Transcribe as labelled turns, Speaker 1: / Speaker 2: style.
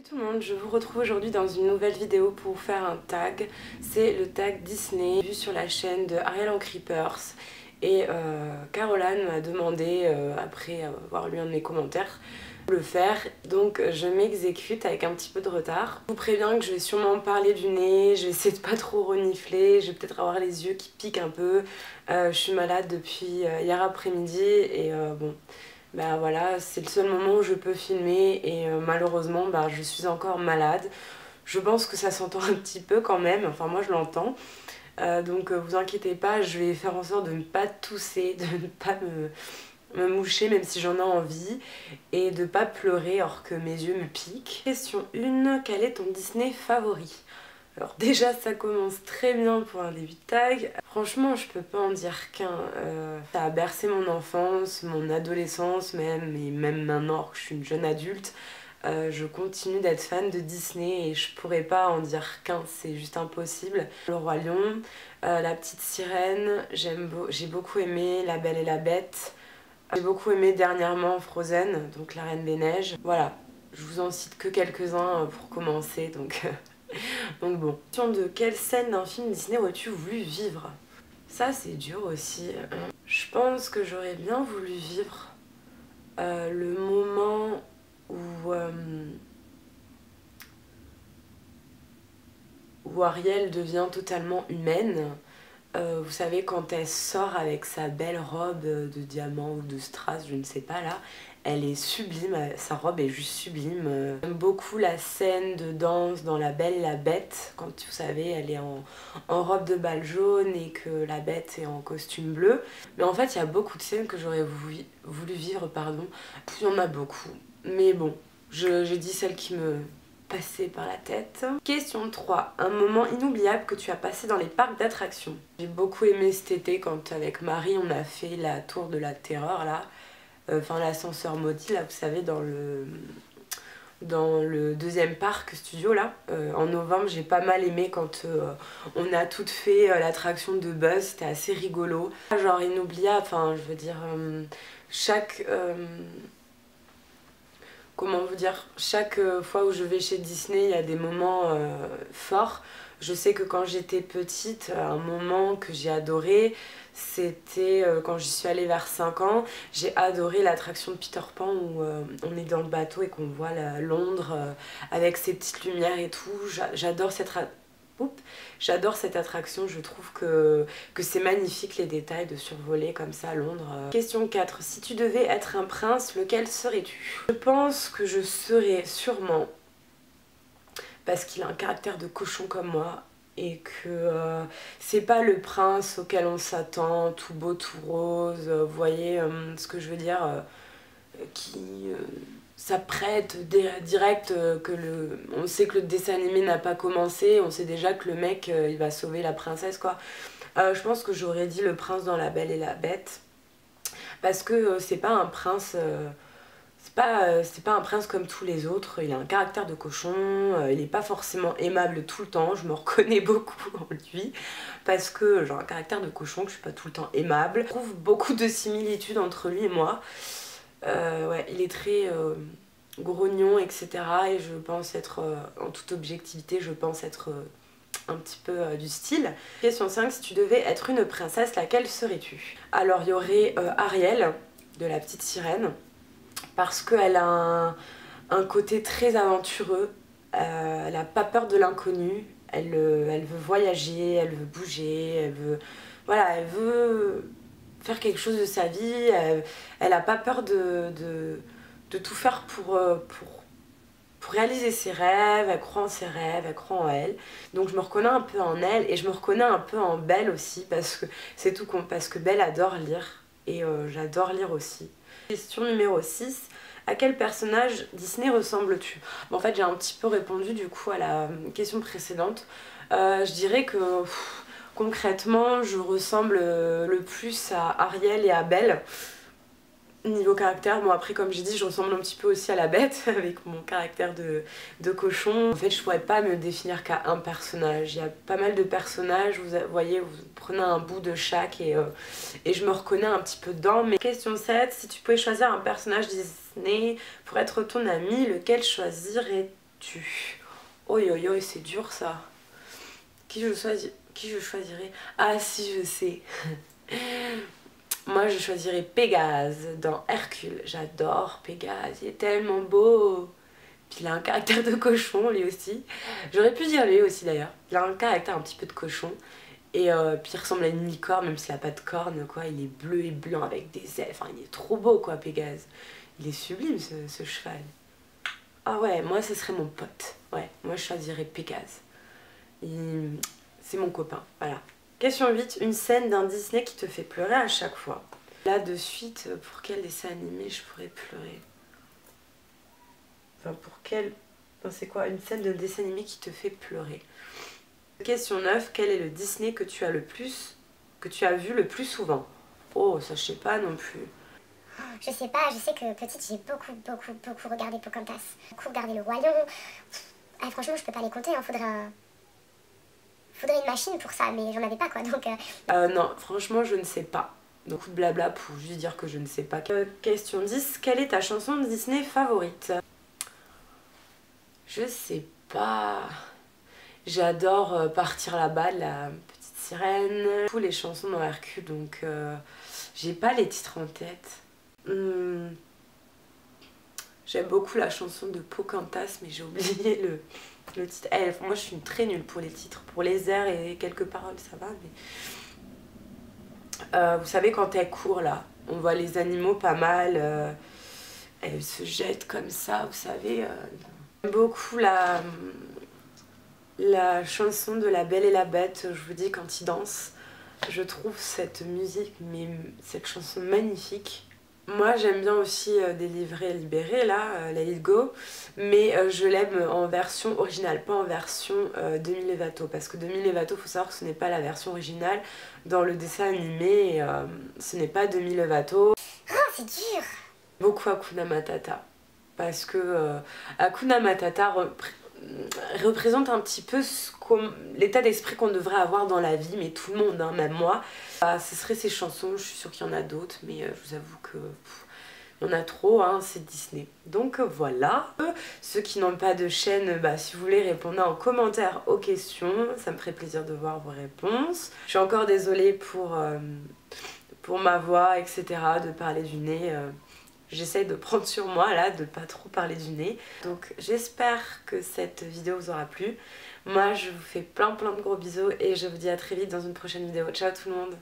Speaker 1: Tout le monde, je vous retrouve aujourd'hui dans une nouvelle vidéo pour vous faire un tag. C'est le tag Disney vu sur la chaîne de Ariel en Creepers. Et Caroline m'a demandé, après avoir lu un de mes commentaires, de le faire. Donc je m'exécute avec un petit peu de retard. Je vous préviens que je vais sûrement parler du nez, je vais essayer de pas trop renifler, je vais peut-être avoir les yeux qui piquent un peu. Je suis malade depuis hier après-midi et bon... Bah voilà, c'est le seul moment où je peux filmer et malheureusement je suis encore malade. Je pense que ça s'entend un petit peu quand même, enfin moi je l'entends. Donc vous inquiétez pas, je vais faire en sorte de ne pas tousser, de ne pas me moucher même si j'en ai envie et de pas pleurer alors que mes yeux me piquent. Question 1, quel est ton Disney favori? Alors déjà ça commence très bien pour un début de tag. Franchement je peux pas en dire qu'un. Ça a bercé mon enfance, mon adolescence même, et même maintenant alors que je suis une jeune adulte. Je continue d'être fan de Disney et je pourrais pas en dire qu'un, c'est juste impossible. Le Roi Lion, La Petite Sirène, j'ai beaucoup aimé La Belle et la Bête. J'ai beaucoup aimé dernièrement Frozen, donc La Reine des Neiges. Voilà, je vous en cite que quelques-uns pour commencer, donc... Donc bon. Question de quelle scène d'un film Disney aurais-tu voulu vivre? Ça c'est dur aussi. Je pense que j'aurais bien voulu vivre le moment où Ariel devient totalement humaine. Vous savez, quand elle sort avec sa belle robe de diamant ou de strass, je ne sais pas là, elle est sublime, sa robe est juste sublime. J'aime beaucoup la scène de danse dans La Belle et la Bête, quand vous savez, elle est en robe de bal jaune et que la bête est en costume bleu. Mais en fait, il y a beaucoup de scènes que j'aurais voulu vivre, pardon. Il y en a beaucoup, mais bon, j'ai dit celle qui me passé par la tête. Question 3. Un moment inoubliable que tu as passé dans les parcs d'attractions. J'ai beaucoup aimé cet été quand avec Marie on a fait la tour de la terreur là. Enfin l'ascenseur maudit là, vous savez, dans le deuxième parc studio là. En novembre j'ai pas mal aimé quand on a toutes fait l'attraction de Buzz, c'était assez rigolo. Genre inoubliable, enfin je veux dire chaque... comment vous dire, chaque fois où je vais chez Disney, il y a des moments forts. Je sais que quand j'étais petite, un moment que j'ai adoré, c'était quand j'y suis allée vers 5 ans. J'ai adoré l'attraction de Peter Pan où on est dans le bateau et qu'on voit Londres avec ses petites lumières et tout. J'adore cette attraction, je trouve que c'est magnifique les détails de survoler comme ça Londres. Question 4. Si tu devais être un prince, lequel serais-tu? Je pense que je serais sûrement, parce qu'il a un caractère de cochon comme moi, et que c'est pas le prince auquel on s'attend, tout beau, tout rose, vous voyez ce que je veux dire, qui... s'apprête direct on sait que le dessin animé n'a pas commencé, on sait déjà que le mec il va sauver la princesse quoi. Je pense que j'aurais dit le prince dans La Belle et la Bête parce que c'est pas un prince c'est pas un prince comme tous les autres, il a un caractère de cochon, il est pas forcément aimable tout le temps, je me reconnais beaucoup en lui parce que j'ai un caractère de cochon, que je suis pas tout le temps aimable. Je trouve beaucoup de similitudes entre lui et moi. Ouais, il est très grognon, etc. Et je pense être, en toute objectivité, je pense être un petit peu du style. Question 5, si tu devais être une princesse, laquelle serais-tu? Alors, il y aurait Ariel, de La Petite Sirène, parce qu'elle a un côté très aventureux, elle n'a pas peur de l'inconnu, elle veut voyager, elle veut bouger, elle veut... Voilà, elle veut... faire quelque chose de sa vie, elle a pas peur de tout faire pour réaliser ses rêves, elle croit en ses rêves, elle croit en elle. Donc je me reconnais un peu en elle et je me reconnais un peu en Belle aussi parce que c'est tout con, parce que Belle adore lire et j'adore lire aussi. Question numéro 6. À quel personnage Disney ressembles-tu? Bon, en fait j'ai un petit peu répondu du coup à la question précédente. Je dirais que... concrètement, je ressemble le plus à Ariel et à Belle. Niveau caractère, bon après comme j'ai dit, je ressemble un petit peu aussi à la Bête avec mon caractère de cochon. En fait, je pourrais pas me définir qu'à un personnage. Il y a pas mal de personnages, vous voyez, vous prenez un bout de chaque et je me reconnais un petit peu dedans. Mais question 7, si tu pouvais choisir un personnage Disney pour être ton ami, lequel choisirais-tu? tu. Oi oi oi, c'est dur ça. Qui je choisirais? Ah si, je sais. Moi je choisirais Pégase dans Hercule. J'adore Pégase, il est tellement beau. Puis il a un caractère de cochon lui aussi. J'aurais pu dire lui aussi d'ailleurs. Il a un caractère un petit peu de cochon. Et puis il ressemble à une licorne même s'il a pas de cornes quoi. Il est bleu et blanc avec des ailes. Enfin il est trop beau quoi Pégase. Il est sublime ce cheval. Ah ouais, moi ce serait mon pote. Ouais, moi je choisirais Pégase. C'est mon copain, voilà. Question 8, une scène d'un Disney qui te fait pleurer à chaque fois. Là de suite, pour quel dessin animé je pourrais pleurer? Enfin pour quel... Enfin, c'est quoi une scène de dessin animé qui te fait pleurer? Question 9, quel est le Disney que tu as vu le plus souvent? Oh, ça je sais pas non plus.
Speaker 2: Je sais pas, je sais que petite j'ai beaucoup regardé Pocahontas. Beaucoup regardé Le Roi Lion. Ah, franchement je peux pas les compter, hein. Faudrait une machine pour ça, mais j'en avais pas quoi, donc...
Speaker 1: Non, franchement je ne sais pas. Donc coup de blabla pour juste dire que je ne sais pas. Question 10, quelle est ta chanson de Disney favorite? Je sais pas. J'adore Partir là-bas de la petite sirène. Tous les chansons dans Hercule, donc j'ai pas les titres en tête. J'aime beaucoup la chanson de Pocahontas, mais j'ai oublié le titre. Moi je suis très nulle pour les titres. Pour les airs et quelques paroles ça va, mais... vous savez quand elle court là, on voit les animaux pas mal. Elle se jette comme ça, vous savez. J'aime beaucoup la chanson de La Belle et la Bête, je vous dis, quand ils dansent. Je trouve cette musique, mais cette chanson magnifique. Moi j'aime bien aussi Délivrer, Libéré, là, Let It Go, mais je l'aime en version originale, pas en version Demi Lovato, parce que Demi Lovato, faut savoir que ce n'est pas la version originale. Dans le dessin animé, ce n'est pas Demi Lovato.
Speaker 2: Oh, c'est dur.
Speaker 1: Beaucoup Hakuna Matata, parce que Hakuna Matata représente un petit peu l'état d'esprit qu'on devrait avoir dans la vie, mais tout le monde, hein, même moi. Ce seraient ces chansons, je suis sûre qu'il y en a d'autres, mais je vous avoue que il y en a trop, hein, c'est Disney. Donc voilà. Ceux qui n'ont pas de chaîne, si vous voulez, répondez en commentaire aux questions, ça me ferait plaisir de voir vos réponses. Je suis encore désolée pour ma voix, etc., de parler du nez. J'essaye de prendre sur moi là, de pas trop parler du nez. Donc j'espère que cette vidéo vous aura plu. Moi je vous fais plein de gros bisous et je vous dis à très vite dans une prochaine vidéo. Ciao tout le monde!